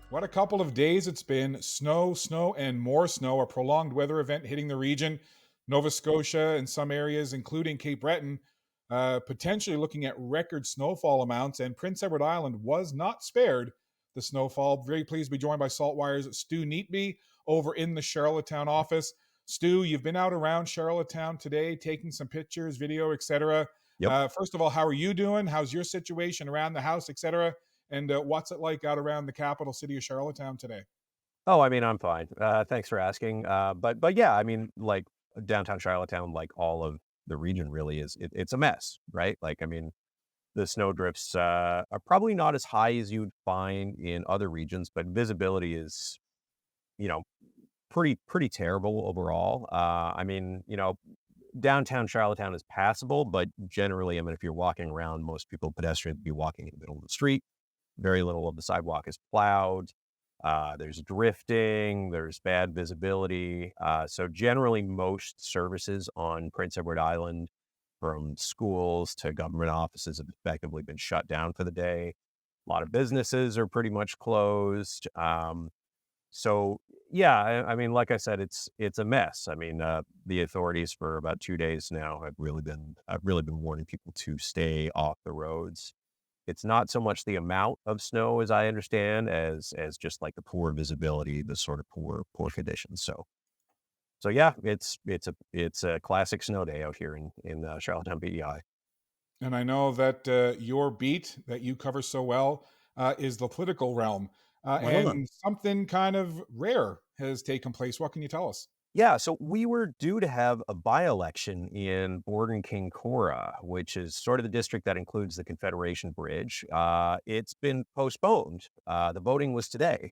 What a couple of days it's been. Snow, snow, and more snow. A prolonged weather event hitting the region. Nova Scotia and some areas, including Cape Breton, potentially looking at record snowfall amounts. And Prince Edward Island was not spared the snowfall. Very pleased to be joined by SaltWire's Stu Neatby over in the Charlottetown office. Stu, you've been out around Charlottetown today, taking some pictures, video, etc. Yep. First of all, how are you doing? How's your situation around the house, etc.? And what's it like out around the capital city of Charlottetown today? Oh, I mean, I'm fine. Thanks for asking. But yeah, I mean, like downtown Charlottetown, like all of the region really it's a mess, right? Like, I mean, the snow drifts are probably not as high as you'd find in other regions, but visibility is, you know, pretty terrible overall. I mean, downtown Charlottetown is passable, but generally, I mean, if you're walking around, most people pedestrians be walking in the middle of the street. Very little of the sidewalk is plowed. There's drifting, there's bad visibility. So generally most services on Prince Edward Island, from schools to government offices, have effectively been shut down for the day. A lot of businesses are pretty much closed. So yeah, I mean, like I said, it's a mess. I mean, the authorities for about 2 days now have really been warning people to stay off the roads. It's not so much the amount of snow, as I understand, as just like the poor visibility, the sort of poor conditions. So yeah, it's a classic snow day out here in Charlottetown, PEI. And I know that your beat that you cover so well is the political realm, Well, and something kind of rare has taken place. What can you tell us? yeah, so we were due to have a by-election in Borden-Kinkora, which is sort of the district that includes the Confederation Bridge. It's been postponed. The voting was today.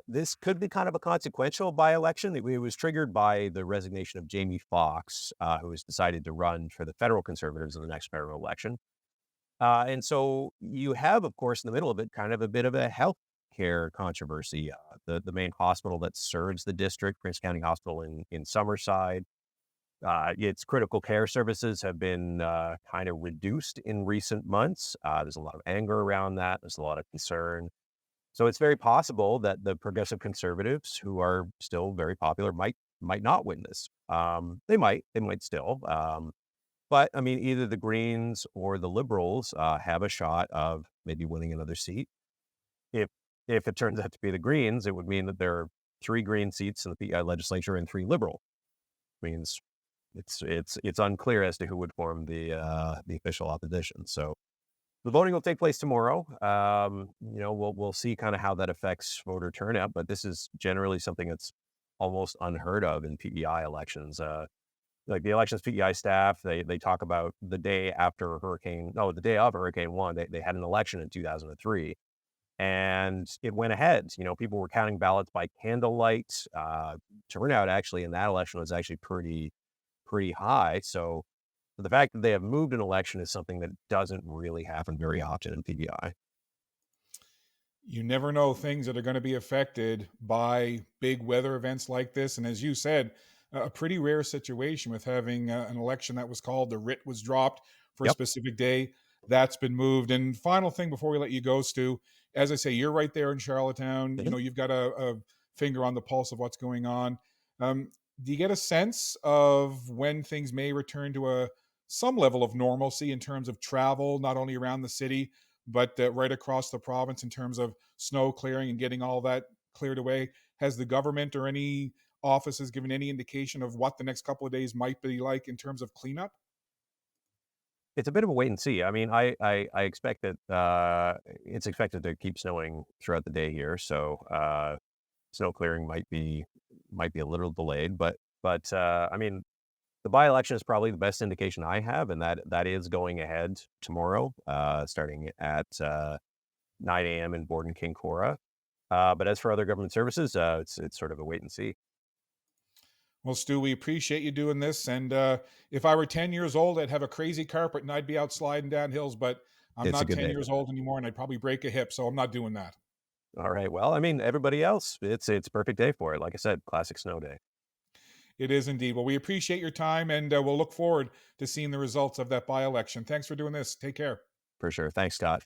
This could be kind of a consequential by-election. It was triggered by the resignation of Jamie Foxx, who has decided to run for the federal Conservatives in the next federal election. And so you have, of course, in the middle of it, kind of a bit of a health care controversy. The main hospital that serves the district, Prince County Hospital in Summerside, its critical care services have been kind of reduced in recent months. There's a lot of anger around that. There's a lot of concern. So it's very possible that the progressive conservatives, who are still very popular, might not win this. They might still. But I mean, either the Greens or the Liberals have a shot of maybe winning another seat. If if it turns out to be the Greens, it would mean that there are 3 Green seats in the PEI legislature and 3 Liberal. Means it's unclear as to who would form the official opposition. So the voting will take place tomorrow. We'll see kind of how that affects voter turnout, but this is generally something that's almost unheard of in PEI elections. Like the elections PEI staff, they talk about the day after the day of Hurricane One, they had an election in 2003, and it went ahead. People were counting ballots by candlelight. Turnout actually in that election was actually pretty high. So the fact that they have moved an election is something that doesn't really happen very often in PEI. You never know things that are going to be affected by big weather events like this. And as you said, a pretty rare situation with having an election that was called, the writ was dropped for a Yep. specific day. That's been moved. And final thing before we let you go, Stu, as I say, you're right there in Charlottetown. Mhm. You've got a finger on the pulse of what's going on. Um, do you get a sense of when things may return to some level of normalcy in terms of travel, not only around the city, but right across the province in terms of snow clearing and getting all that cleared away? Has the government or any offices given any indication of what the next couple of days might be like in terms of cleanup? It's a bit of a wait and see. I mean, I expect that it's expected to keep snowing throughout the day here, so snow clearing might be a little delayed. But I mean, the by-election is probably the best indication I have, and that is going ahead tomorrow, starting at 9 a.m. in Borden-Kinkora. But as for other government services, it's sort of a wait and see. Well, Stu, we appreciate you doing this. And if I were 10 years old, I'd have a crazy carpet and I'd be out sliding down hills. But I'm It's a not good 10 day for years that. old anymore and I'd probably break a hip. So I'm not doing that. All right. Well, I mean, everybody else, it's a perfect day for it. Like I said, classic snow day. It is indeed. Well, we appreciate your time and we'll look forward to seeing the results of that by election. Thanks for doing this. Take care. For sure. Thanks, Scott.